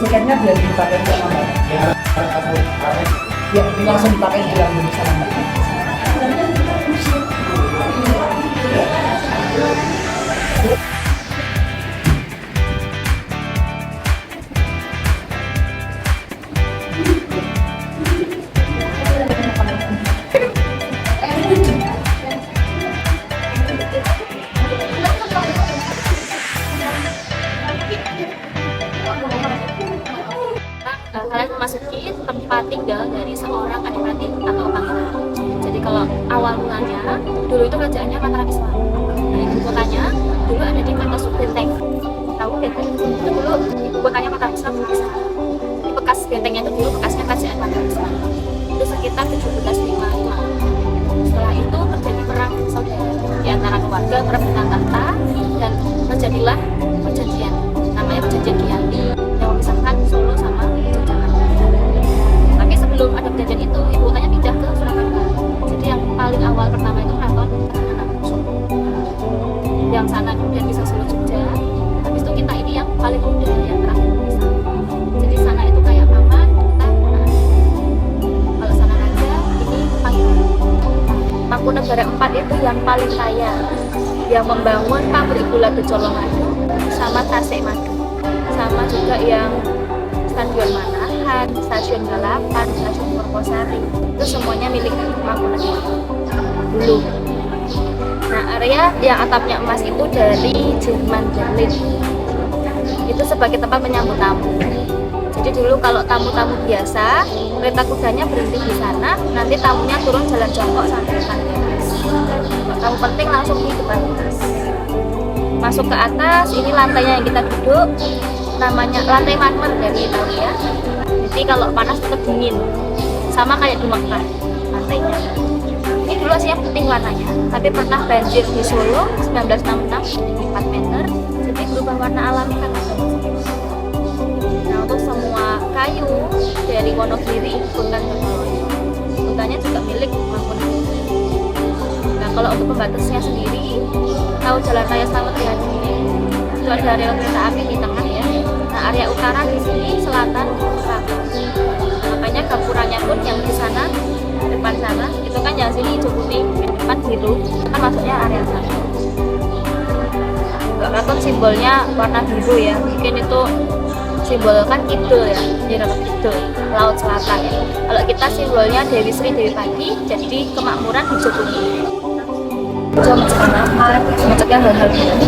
Tiketnya biar dipakai sama Mbak. Ya, ini langsung dipakai bilang dulu sama Mbak. Kalian memasuki tempat tinggal dari seorang adipati atau pangeran. Jadi kalau awal mulanya dulu itu kerajaannya Mataram Islam. Nah, ibu kotanya dulu ada di Kartosuro Benteng. Tahu benteng? Itu dulu ibu kotanya Mataram Islam di sana. Di bekas bentengnya itu dulu bekasnya kerajaan Mataram Islam. Itu sekitar 1755. Setelah itu terjadi perang saudara di antara keluarga perebutan tahta dan terjadilah perjanjian. Namanya perjanjian Giyanti yang memisahkan Solo sama Yogyakarta. Tapi sebelum ada perjanjian itu, ibu kotanya pindah ke Surakarta. Jadi yang paling awal pertama itu keraton Solo. Yang sana kemudian bisa Solo Jogja. Habis itu kita ini yang paling muda yang terakhir bisa. Jadi sana itu kayak paman, kita nah. Kalau sana raja, ini pangeran. Mangkunegara 4 itu yang paling kaya, yang membangun pabrik gula di Colomadu sama Tasik Madu, sama juga yang Stadion Manahan, Stasiun Balapan, Stasiun Purwosari, itu semuanya milik Mangkunegara dulu. Nah, area yang atapnya emas itu dari Jerman Berlin, itu sebagai tempat menyambut tamu. Jadi dulu kalau tamu-tamu biasa, kereta kudanya berhenti di sana, nanti tamunya turun jalan jongkok sampai depan teras. Tamu penting langsung di depan teras. Masuk ke atas, ini lantainya yang kita duduk, namanya lantai marmer dari Italia. Jadi kalau panas tetap dingin, sama kayak di Mekah lantainya. Ini dulu aslinya putih warnanya, tapi pernah banjir di Solo 1966 tinggi 4 meter, jadi berubah warna alami karena banjir. Nah, untuk semua kayu dari Wonogiri, hutan Jogoloyo, hutannya juga milik Mangkunegara. Nah, kalau untuk pembatasnya sendiri, tahu Jalan Raya Slamet Riyadi ini, itu ada rel kereta api di tengah ya. Nah, area utara di sini, selatan, selatan. Makanya gapuranya pun yang di sana, depan sana, itu kan yang sini hijau kuning, yang depan biru, itu kan masuknya area sana. Keraton simbolnya warna biru ya, mungkin itu simbol kan kidul ya, Nyirawet Kidul, Laut Selatan ya. Kalau kita simbolnya Dewi Sri Dewi Pati, jadi kemakmuran hijau kuning. Hijau mencegah hal-hal buruk.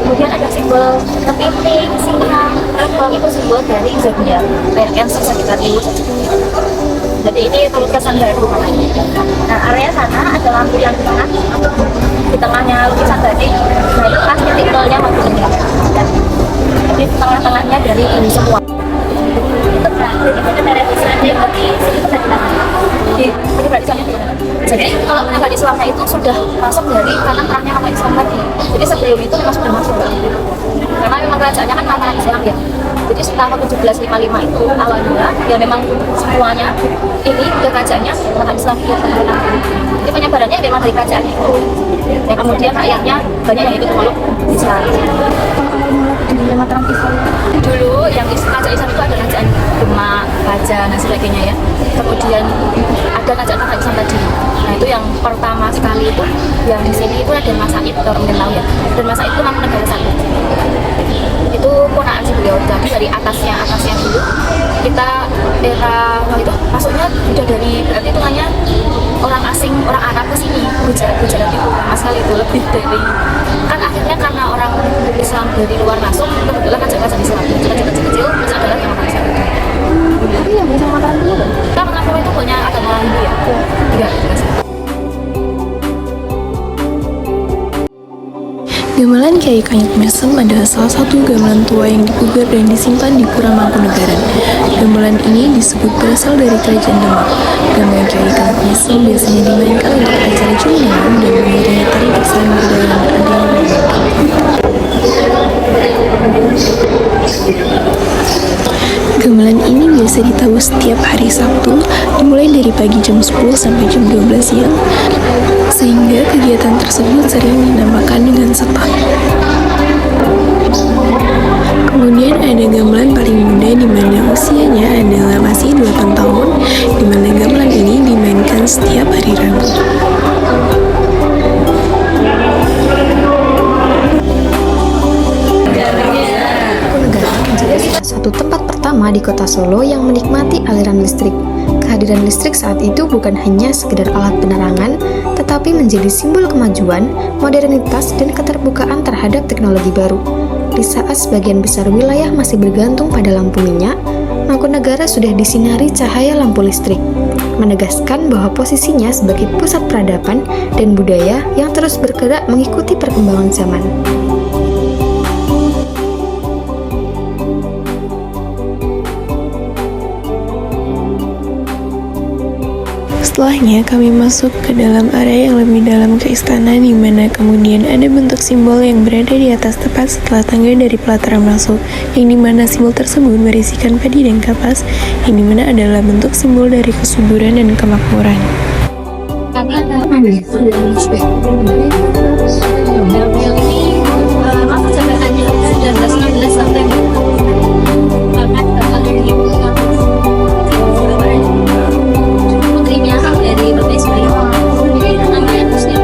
Kemudian ada simbol kepiting, singa, terbang, itu simbol dari zodiak, Cancer Sagittarius. Jadi ini lukisan baru. Nah, area sana ada lampu yang di tengahnya lukisan tadi. Nah, itu pas titik nolnya Mangkunegara. Jadi tengah-tengahnya dari ini semua. Itu berarti itu dari Islam itu dari sana. Jadi kalau menegak Islamnya itu sudah masuk dari karena perangnya sama Islam tadi. Jadi sebelum itu memang sudah masuk. Karena memang kerajaannya kan Mataram Islam ya. Jadi tahun 1755 itu awal mula ya memang semuanya ini ke kerajaannya umat Islam itu. Jadi penyebarannya memang dari kerajaan itu. Dan kemudian rakyatnya banyak yang ikut memeluk Islam. Dulu yang kerajaan Islam itu ada kerajaan Demak, Baja dan sebagainya ya. Kemudian ada kerajaan Islam tadi. Nah itu yang pertama sekali itu yang di sini itu ada Mas Said, kalau mungkin tahu ya. Dan Mas Said itu Mangkunegara satu. Itu ponakan si beliau. Jadi dari atasnya dulu kita era itu masuknya udah dari berarti itu hanya orang asing, orang Arab ke sini Gujarat itu mas sekali itu lebih dari kan akhirnya karena orang Islam dari luar masuk kebetulan kerajaan Islam kecil terus adalah yang orang Islam. Tapi yang bisa makan dulu kan kenapa itu punya agama Hindu ya? Tidak. Gamelan Kyai Kanyut Mesem adalah salah satu gamelan tua yang dipugar dan disimpan di Pura Mangkunegaran. Gamelan ini disebut berasal dari Kerajaan Demak. Gamelan Kyai Kanyut Mesem biasanya dimainkan untuk acara Jumenengan dan mengiringi tari bersama budaya Gamelan ini biasa ditabuh setiap hari Sabtu, dimulai dari pagi jam 10 sampai jam 12 siang, sehingga kegiatan tersebut sering dinamakan dengan sepak. Kemudian ada gamelan paling muda di mana usianya adalah masih 8 tahun, di mana gamelan ini dimainkan setiap hari Rabu. Mangkunegaran menjadi salah satu tempat pertama di kota Solo yang menikmati aliran listrik. Kehadiran listrik saat itu bukan hanya sekedar alat penerangan, tetapi menjadi simbol kemajuan, modernitas, dan keterbukaan terhadap teknologi baru. Di saat sebagian besar wilayah masih bergantung pada lampu minyak, Mangkunegara sudah disinari cahaya lampu listrik, menegaskan bahwa posisinya sebagai pusat peradaban dan budaya yang terus bergerak mengikuti perkembangan zaman. Setelahnya kami masuk ke dalam area yang lebih dalam ke istana, di mana kemudian ada bentuk simbol yang berada di atas tepat setelah tangga dari pelataran masuk, yang dimana simbol tersebut berisikan padi dan kapas, yang dimana adalah bentuk simbol dari kesuburan dan kemakmuran. Masa jabatannya 1916 September. Dari berbagai namanya Muslim.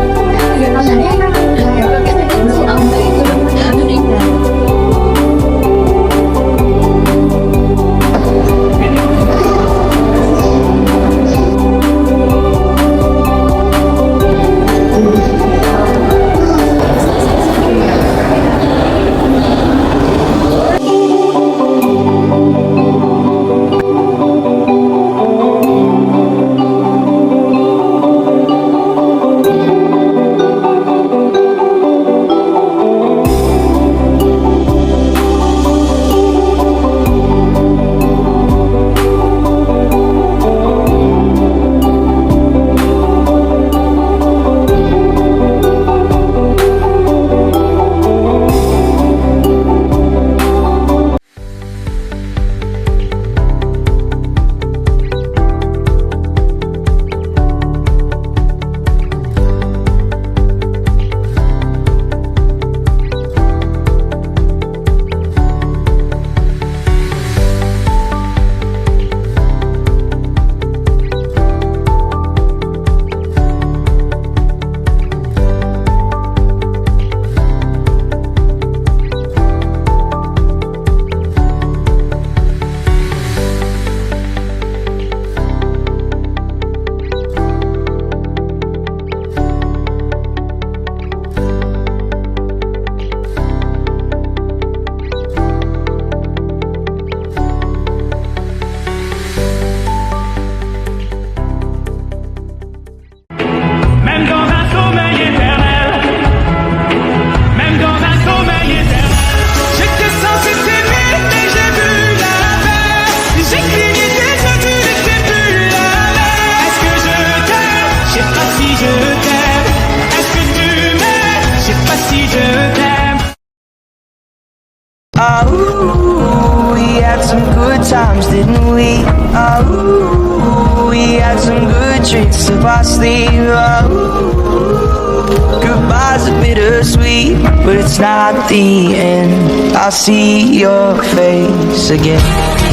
had some good times, didn't we? Oh, we had some good drinks up our sleeve. Oh, goodbye's a bittersweet, but it's not the end. I'll see your face again.